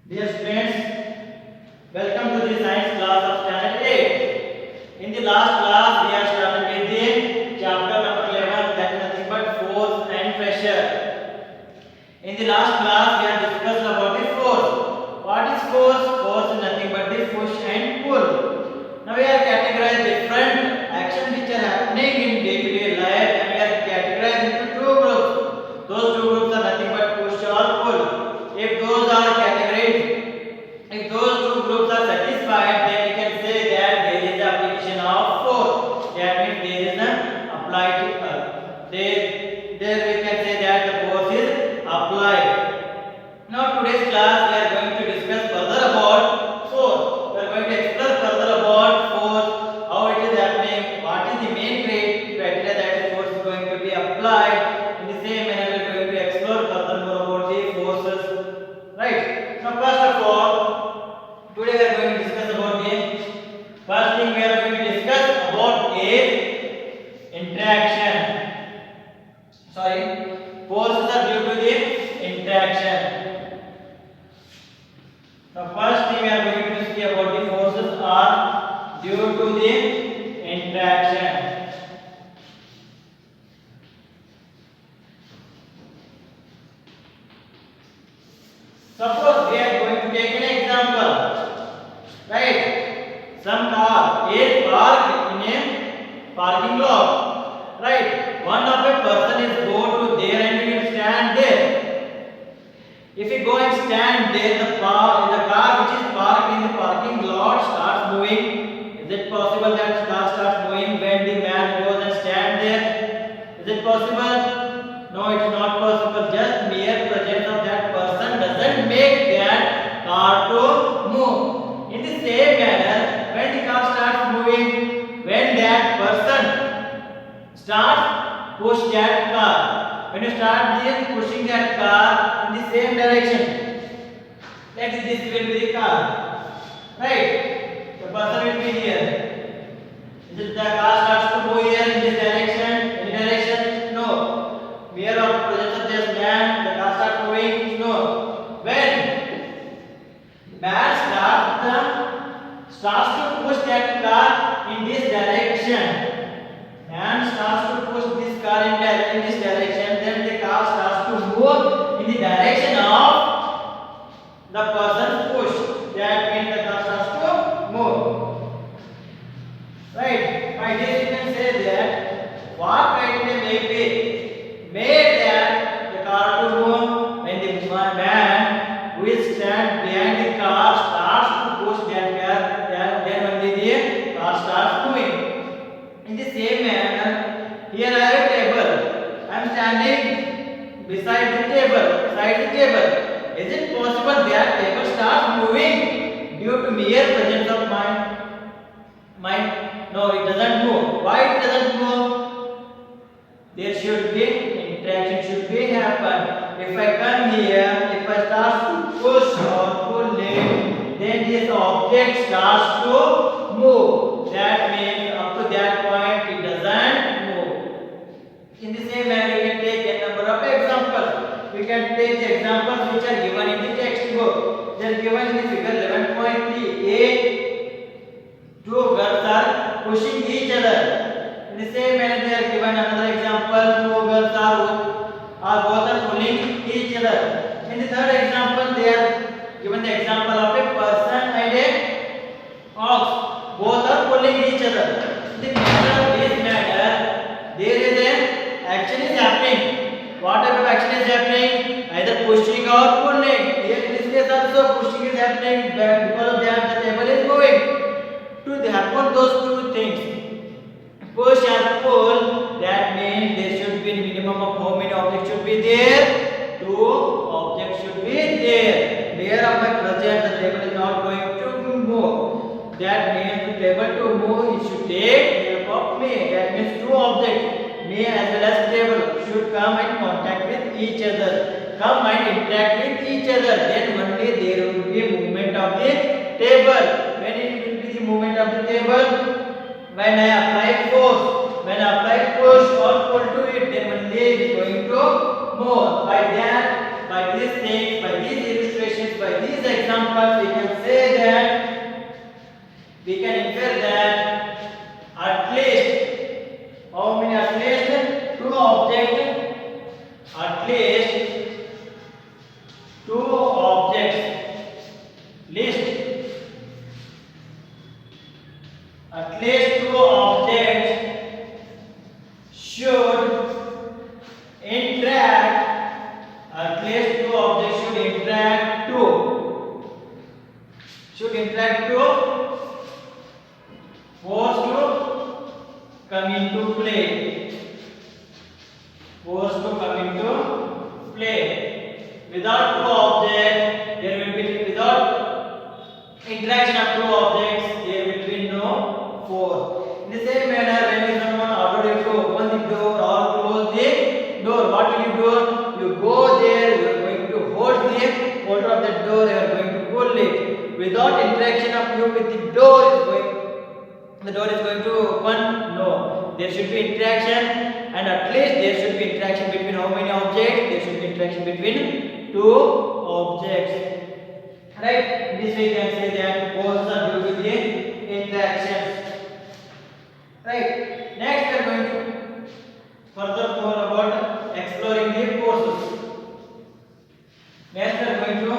Dear students, welcome to the science class of standard 8. In the last class, we have started with the chapter number 11, that is nothing but force and pressure. In the last class, we have discussed about the force. What is force? Force is nothing but the push and pull. Now we have categorized different actions which are happening in day-to-day life, and we have categorized into two groups. Those two groups are nothing but push or pull. If those are categorized, if those two groups are satisfied, then we can say that there is the application of force. That means there is an applied. There we can say that the force is applied. Now today's class we are going to discuss further about force. We are going to explore further about force, how it is happening, what is the main criteria that the force is going to be applied. In the same manner, we are going to explore further more about the forces. Right. Now first of all, today we are going to discuss about the first thing we are going to discuss about is interaction. Forces are due to the interaction. Now first thing we are going to see about the forces are due to the interaction. Suppose we are going to take an example, right? Some car is parked in a parking lot, right? One of a person is go to there and he will stand there. If he go and stand there, the car which is parked in the parking lot starts moving. Is it possible that car starts moving when the man goes and stand there? Is it possible? No, it is not possible. Just mere presence of that person doesn't make that car to move. In the same manner, when the car starts moving, when that person starts push that car, when you start pushing that car in the same direction, let's say this will be the car, right? The person will be here. The car starts to move here in this direction, any direction? No. Mere of presence of this man, the car starts moving? No. When man starts to push that car in this direction, man starts to push this car in this direction, then the car starts to move in the direction of the person's push. That means the car starts to move. Right? By this you can say that what criteria may be made that the car to move when the man who is stand behind the car starts to push that car, then only the car starts moving. In the same manner, here I have a table. I am standing beside the table. Is it possible that table starts moving due to mere presence of mine? No, it doesn't move. Why it doesn't move? There should be interaction, should be happen. If I come here, if I start to push or pull it, then this object starts to move. That means up to that point it doesn't move. In the same manner, we can take a number of examples. We can take the examples which are given in the textbook. They are given in the figure 11.3a. Two girls are pushing each other. In the same manner, they are given another example. Two girls are both are pulling each other. In the third example, they are given the example of a person and a ox. Both are pulling each other. In the manner of this matter, there is an action is happening. What type of action is happening? Either pushing or pulling. Here in this case also pushing is happening. Because of that, the table is moving. To happen those two things, push and pull, that means there should be a minimum of how many objects should be there? Two objects should be there. There of my present, the table is not going to move. That means the table to move, it should take help of me. That means two objects, me as well as table, should come and contact with each other. Come and interact with each other. Then only there will be movement of the table. When it will be the movement of the table? When I apply force, when I apply push or pull to it, then only it is going to move. By these things, by these illustrations, by these examples, we can say that we can infer that at least how many? At least two objects. At least two objects. List. At least two objects should interact. At least two objects should interact to force to come into play. Force to come into play. Without two objects, there will be without interaction of two objects, there will be no force. In the same manner, when someone ordered you to open the door or close the door, what will you do? You go there, you are going to hold the holder of the door, you are going to pull it. Without interaction of you with the door is going to open? No. There should be interaction, and at least there should be interaction between how many objects? There should be interaction between two objects. Right? This way you can say that forces are due to the interactions. Right? Next we are going to further more about exploring the forces. Next we are going to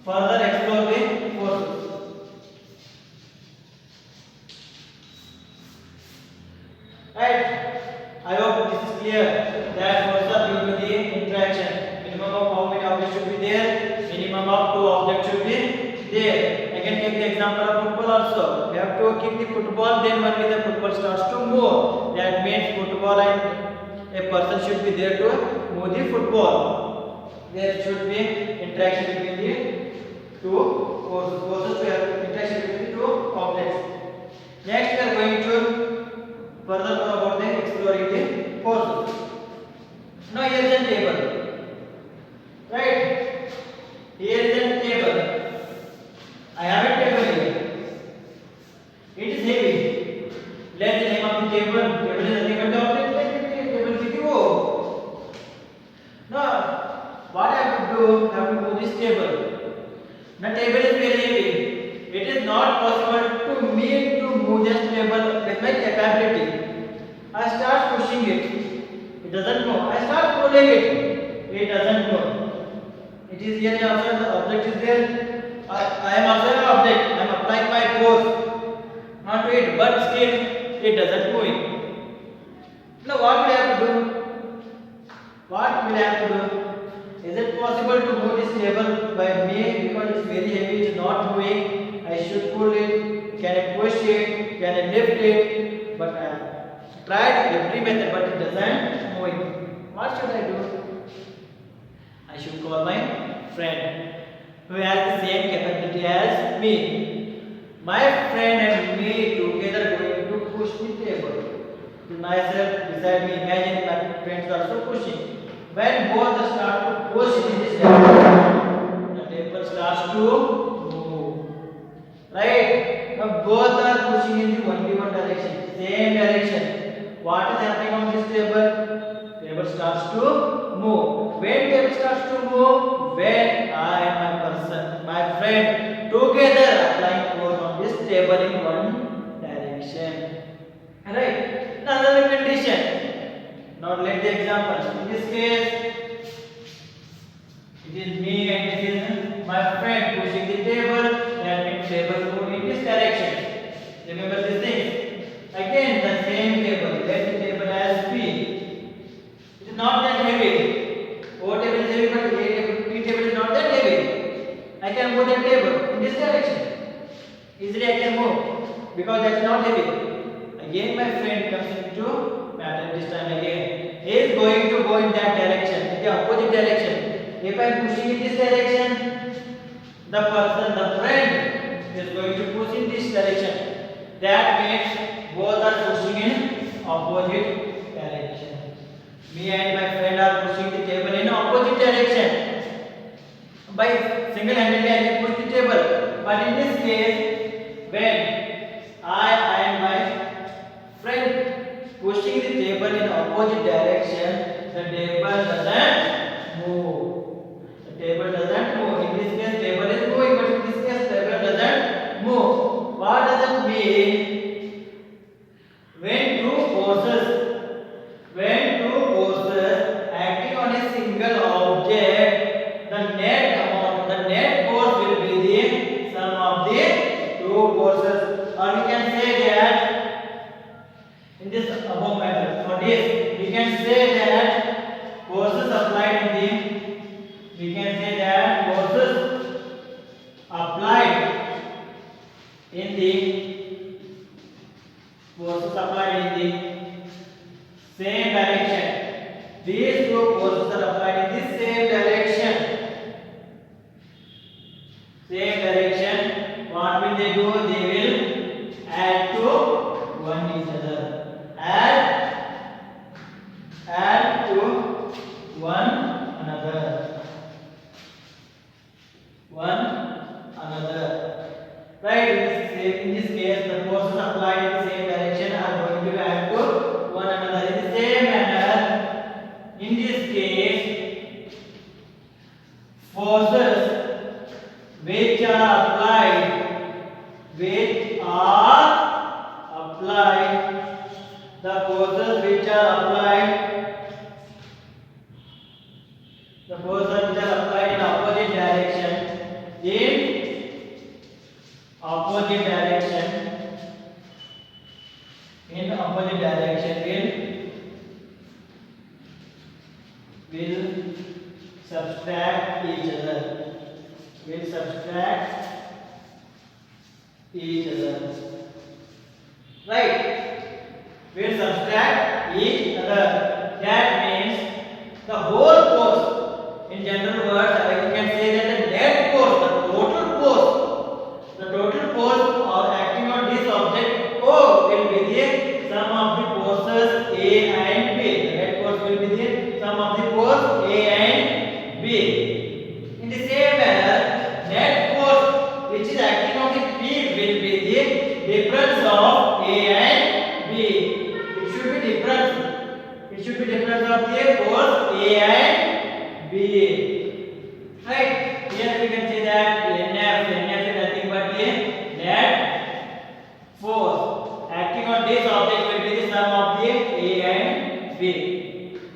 further explore the forces. Right? I hope this is clear that forces are due to the interaction. Minimum of how many objects should be there? Minimum of two objects should be there. I can take the example of football also. You have to kick the football, then only the football starts to move. That means football and a person should be there to move the football. There should be interaction between the two forces. Forces to have interaction between the two objects. Next we are going to further know about the exploring the forces. Now here is a table. Right? Here is a table. I have a table here. It is heavy. Let the name of the table. Table is nothing but the object. Let the table with you. Now, what I have to do? I have to move this table. The table is very heavy. It is not possible to me to move this table with my capability. I start pushing it. It doesn't move. I start pulling it. It doesn't move. It is here also the object is there. I am also an object. I am applying my force onto it, but still it doesn't move. Now what will I have to do? What will I have to do? Is it possible to move this table by me because it's very heavy? It's not moving. I should pull it. Can I push it? Can I lift it? But I have tried every method, but it doesn't move. What should I do? I should call my friend who has the same capability as me. My friend and me together going to push the table. To myself beside me, imagine my friends also pushing. When both start to push in this direction, the table starts to move. Right? Now both are pushing in the only one direction, same direction. What is happening on this table? Table starts to move. When table starts to move, when I and my friend together applying force on this table in one direction. Right? Another condition. Now let the example. In this case, it is me and this is my friend pushing the table. That means table move in this direction. Remember this thing. Again the same table. Let the table as P. It is not that heavy. O table is heavy, but P table is not that heavy. I can move the table in this direction. Easily I can move because that is not heavy. Again my friend comes into matter this time again. He is going to go in that direction, in the opposite direction. If I am pushing in this direction, the friend is going to push in this direction. That means both are pushing in opposite direction. Me and my friend are pushing the table in opposite direction. By single-handedly I can push the table. But in this case, when I and my friend pushing the table in opposite direction, the table doesn't move. The table doesn't move. In this case, table is single object, the net force will be the sum of the two forces. Or we can say that in this above method, for this we can say that forces applied in the same direction. These two forces are applied in the same direction. Same direction. What will they do? They will add to one each other. Add to one another. Right? In this case, the forces applied in the same direction are going to add to one another. In the same manner, in this case, forces which are applied, the forces which are applied in opposite direction will subtract each other. Right? Will subtract each other. That means the whole force, in general words, you can say that the net force, the total force acting on this object O will be the sum of the forces A and B. The net force will be the sum of the force A and B. In the same manner, net force which is acting on the P will be the difference of A and B. It should be difference of the force A and B. Right? Here we can say that NF is nothing but the net force acting on this object will be the sum of the A and B.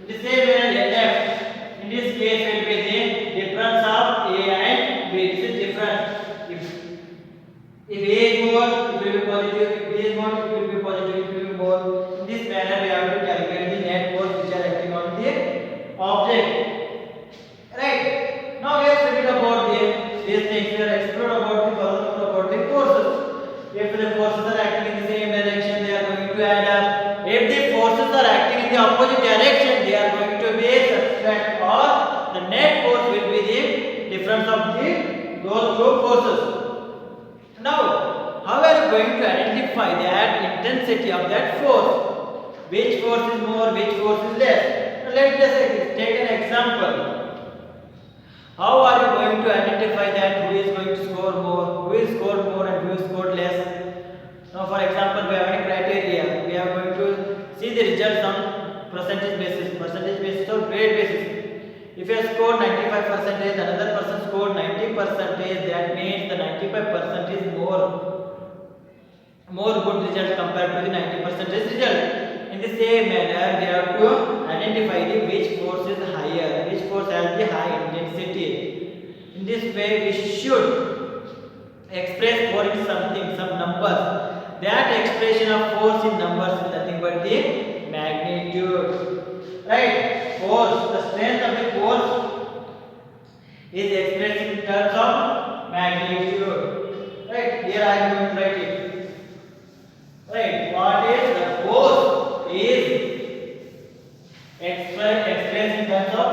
In the same manner, NF in this case will be the difference of A and B. This is difference. If A is more, it will be positive. If B is more, it will be positive. It will be more. In this manner, we have to calculate the net force which are acting on the object. Right? Now we have studied about these things. We have explored about the forces. If the forces are acting in the same direction, they are going to add up. If the forces are acting in the opposite direction, they are going to be subtract, or the net force will be the difference of those two forces. Now, how are you going to identify that intensity of that force? Which force is more, which force is less? Now, let us take an example. How are you going to identify that who is going to score more, who is scored more and who is scored less? Now, for example, we have a criteria. We are going to see the results on percentage basis or grade basis. If you have scored 95%, another person scored 90%, that means the 95% is more good result compared to the 90% result. In the same manner, we have to identify which force is higher, which force has the high intensity. In this way, we should express for it some numbers. That expression of force in numbers is nothing but the magnitude. Right? Force, the strength of the force is expressed in terms of magnitude. Right? Here I am going to write it. Right? What is the force is expressed in terms of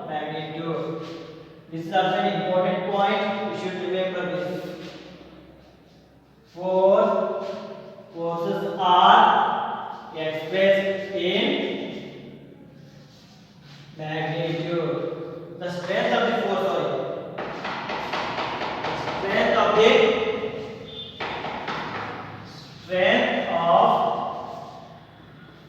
magnitude. This is also an important point. You should remember this. Forces are expressed in magnitude. The strength of the force,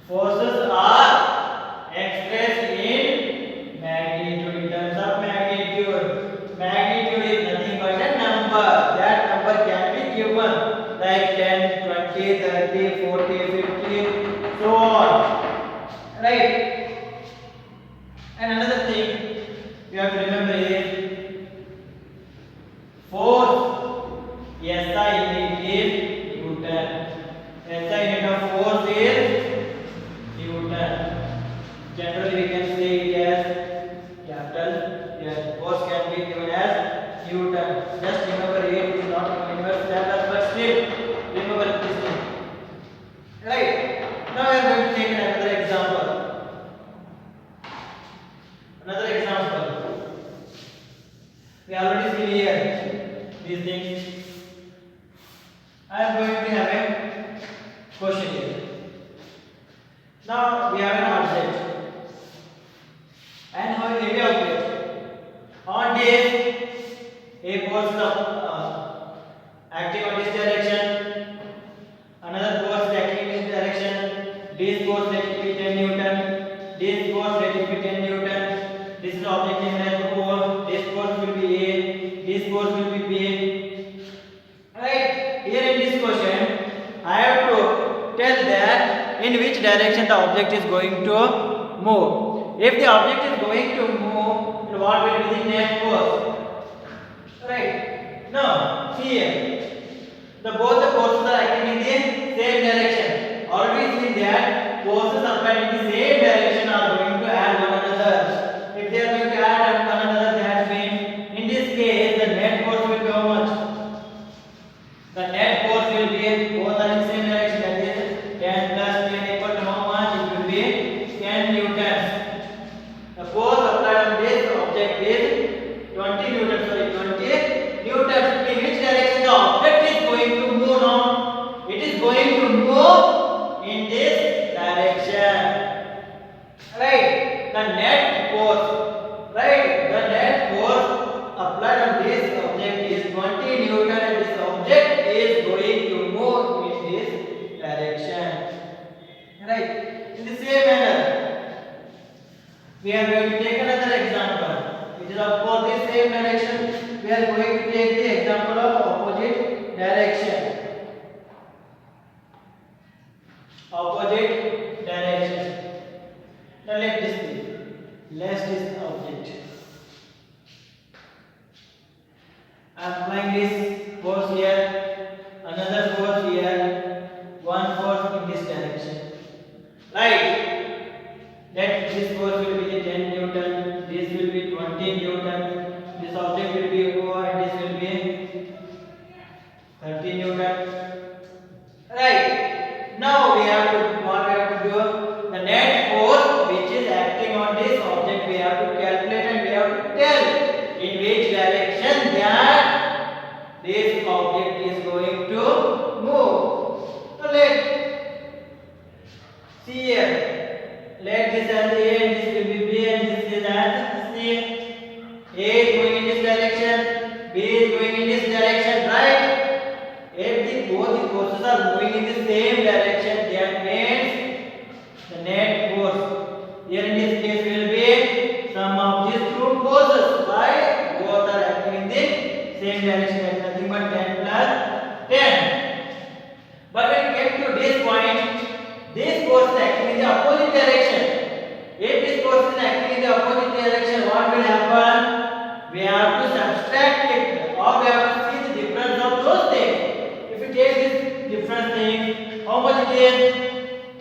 forces are expressed in magnitude, in terms of magnitude. Magnitude is nothing but a number. That number can be given like 10, 20, 30, 40, 50, so on. Right? And another thing, You have to remember is force. SI unit is Newton. SI unit of force is Newton. Generally we can say it as capital. Yes, force can be given as Newton. Just remember it is not in your syllabus, but still remember this thing. Right. Now we are going to take another example. Another example. We already see here these things. I am going to have a question here. Now we have an object and have a heavy object. On this, a force acting on this direction, another force acting in this direction. This force let it be 10 Newton. This force let it be 10 Newton. This is object named as force. This force will be A. This force will be B. Right? Here in this question, I have to tell that in which direction the object is going to move. If the object is going to move, then what will be the net force? Right? Now, see here. Both the forces are acting in the same direction. Already seen that forces applied in the same direction are going to add one another. If they are going to add one another, that means in this case the net force will be how much? The net force will be both are in the same direction. That is 10 plus 10 equal to how much? It will be 10 newtons. The force applied on this object is 20 newtons. Sorry, 20 newtons. In which direction the object is going to move now? It is going to move in this direction. Right? The net force. Right? The net force applied on this object is 20 newton and this object is going to move in this direction. Right? In the same manner, we are going to take another example. It is for the same direction. We are going to take the example of opposite direction. Opposite direction. Now let this be. Let this object. I am applying this force here, another force here, one force in this direction. Right? That this force will be 10 Newton, this will be 20 Newton, this object will be O and this will be 30 Newton. Right? Now we have to what we have to do? The net force which is acting on this object we have to calculate and we have to tell in which direction that this object is going to move. So let see here. Let this as A and this will be B and this is as C. A is going in this direction, B is going in this direction, right? If both the forces are moving in the same direction, that means the net force here in this case will be sum of these two forces, right? Both are acting in the same direction, that is nothing but 10 plus 10. But when we get to this point, this force is acting in the opposite direction. If this force is acting in the opposite direction, what will happen? We have to subtract it or we have to see the difference of those things. If we take this different thing, how much it is?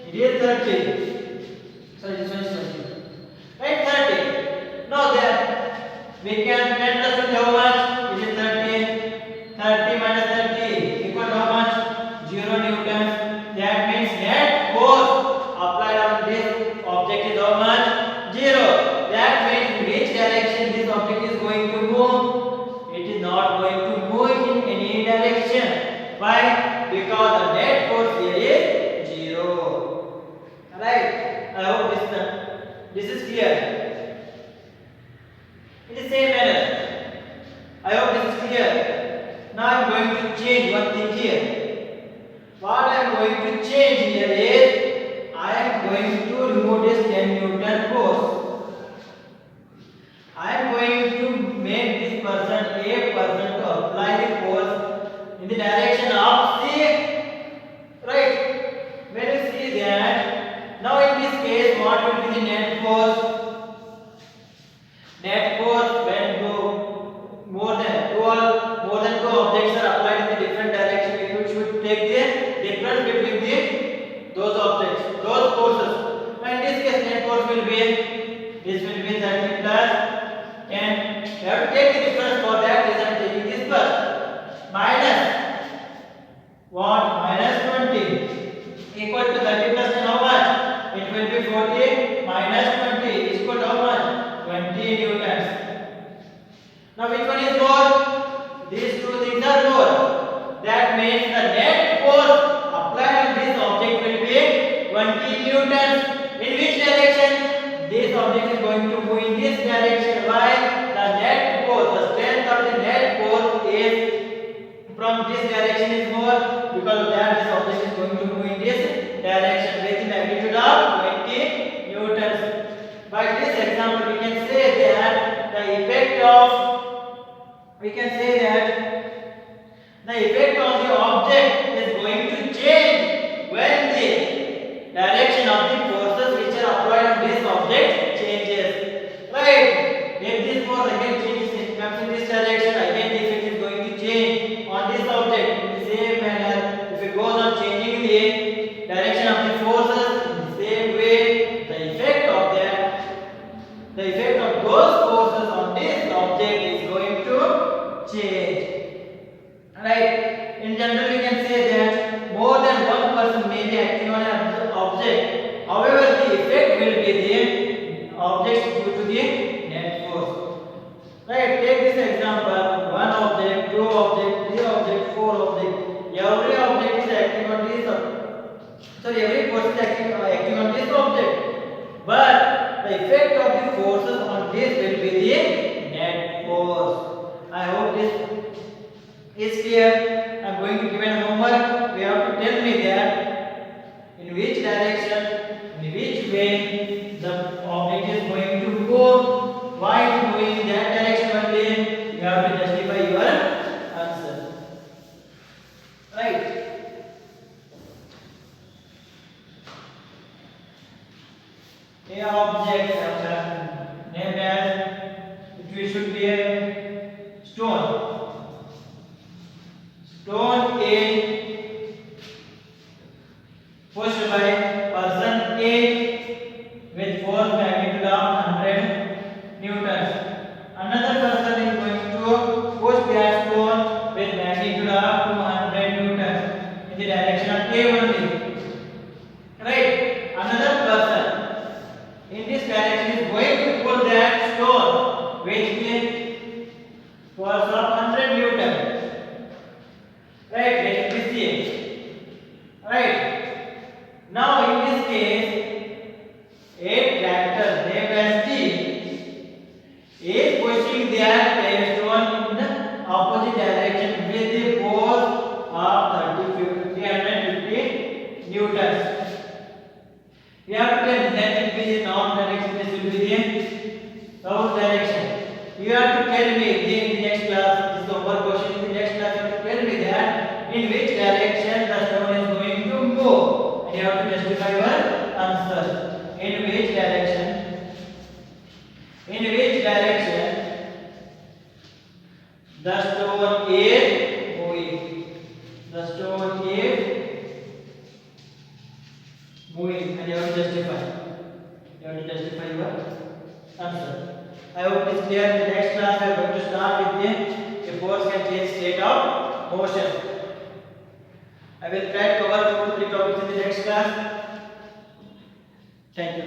It is 30. Sorry, this one is 20. Right, 30. Now there we can 10 plus 20 how much? It is 30. 30 minus 30 equal to how much? 0 newtons. That means net force applied on this object is how much? 0. That means in which direction this object is going to move? It is not going to move in any direction. Why? Because the net force here is 0. Alright? I hope this is clear. In the same manner, I hope this is clear. Now I am going to change one thing here. What I am going to change here is I am going to remove this 10 Newton force. I am going to make this person a person to apply the force in the direction of C. Right? When you see that, now in this case, what will be the net force? Net force take the difference. For that reason, taking this first. Minus what? Minus 20 equal to 30 plus 10 how much? It will be 40 minus 20 is equal to how much? 20 newtons. Now which one is more? These two things are more. That means the net force applied on this object will be 20 newtons. In which direction? This object is going to move in this direction. Why? The net force, the strength of the net force is from this direction is more, because of that this object is going to move in this direction with magnitude of 20 newtons. By this example we can say that the effect of the effect on the object is going to change when the direction of the forces which are applied on this object changes. Right? If this force again changes, comes in this direction, again the effect is going to change on this object in the same manner. If it goes on changing the direction of the forces in the same way, the effect of those forces on this object is going to change. Right? In general, we can say that more than one person may be acting on an object. However, the effect will be the object due to the net force. Right? Take this example: one object, two object, three object, four object. Every object is acting on this. Every force is acting on this object. But the effect of the forces on this will be the net force. I hope this is clear. I am going to give an homework. We have to tell me that in which direction, in which way the object is going to go. Why it is going in that direction only? You have to justify your answer. Right? A object named as, it should be a stone. Stone A pushed by person A with force magnitude of 100 newtons. Another person is going to push that stone with magnitude of 200 newtons in the direction of A only. Right? Another person in this direction is going to pull that stone with the force of 100 newtons. Right? Let it be seen. Right? Now in this case, a tractor named as T is pushing that stone in the opposite direction with the force of 350 newtons. We have to tell that it will be the north direction, this will be the south direction. You have to tell me in the next class, this is the homework question. In the next class, you have to tell me that in which direction the stone is going to move. And you have to justify your answer. In which direction? In which direction the stone is moving? The stone is moving, and you have to justify. You have to justify your answer. I hope it is clear. In the next class, we are going to start with the force can change state of motion. I will try to cover 2 to 3 topics in the next class. Thank you.